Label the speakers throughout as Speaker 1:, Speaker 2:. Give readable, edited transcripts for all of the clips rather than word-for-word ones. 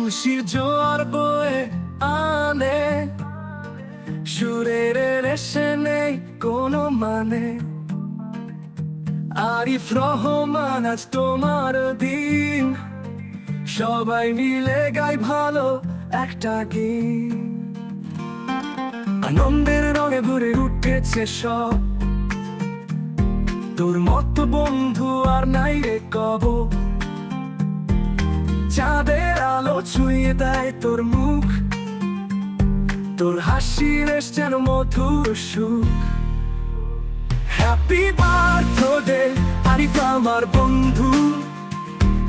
Speaker 1: খুশির জোয়ার বয়ে আনে, সুরের রেশে নেই কোনো মানে। আরিফ রহমান আজ তোমার দিন, সবাই মিলে গাই ভালো একটা গীত। আনন্দের রঙে ভরে উঠেছে সব, তোর মতো বন্ধু আর নাই রে কব। চাঁদের আলো ছুঁয়ে দেয় তোর মুখ, তোর হাসি রেশ যেন মধুর সুখ। হ্যাপি বার্থডে আরিফ আমার বন্ধু,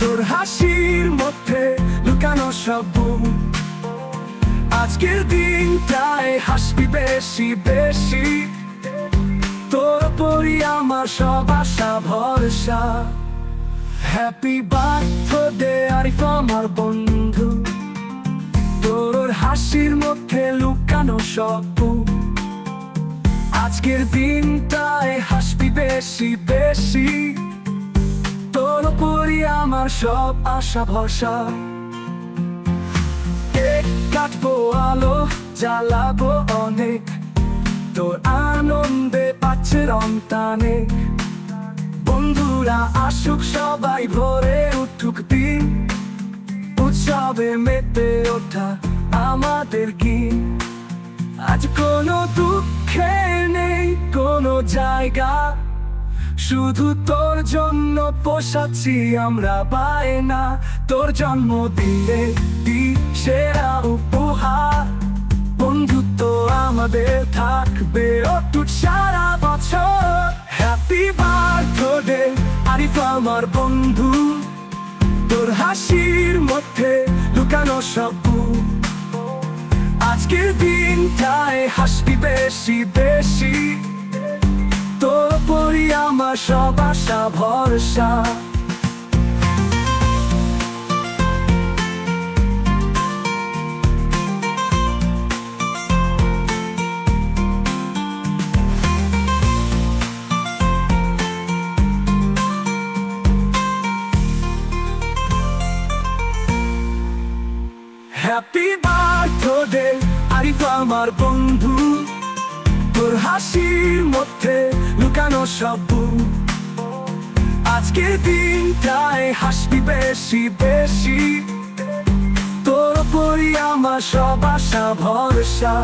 Speaker 1: তোর হাসির মধ্যে লুকানো সব গুণ। আজকের দিনটায় হাসবি বেশি বেশি, তোর উপরই আমার সব আশা ভরসা। হ্যাপি বার্থডে আরিফ আমার বন্ধু, তোর হাসির মধ্যে লুকানো সব গুণ। আজকের দিনটায় হাসবি বেশি বেশি, তোর উপরই আমার সব আশা ভরসা। কেক কাটবো, আলো জ্বালাবো অনেক, তোর আনন্দে পাচ্ছে রং টানে। বন্ধুরা আসুক সবাই ভরে উঠুক দিন, উৎসবে মেতে ওঠা আমাদের গীত। আজ কোনো দুঃখে নেই কোনো জায়গা, শুধু তোর জন্য পোষাচ্ছি আমরা বায়না। তোর জন্মদিনে দি সেরা উপহার, বন্ধুত্ব আমাদের থাকবে অটুট সারা বছর। হ্যাপি বার্থডে আরিফ আমার বন্ধু, তোর হাসির মধ্যে লুকানো সব গুণ। আজকের দিনটায় হাসবি বেশি বেশি, তোর উপরই আমার সব আশা ভরসা। হ্যাপি বার্থডে আরিফ আমার বন্ধু, তোর হাসির মধ্যে লুকানো সব গুণ। আজকের দিনটায় হাসবি বেশি বেশি, তোর উপরই আমার সব আশা ভরসা।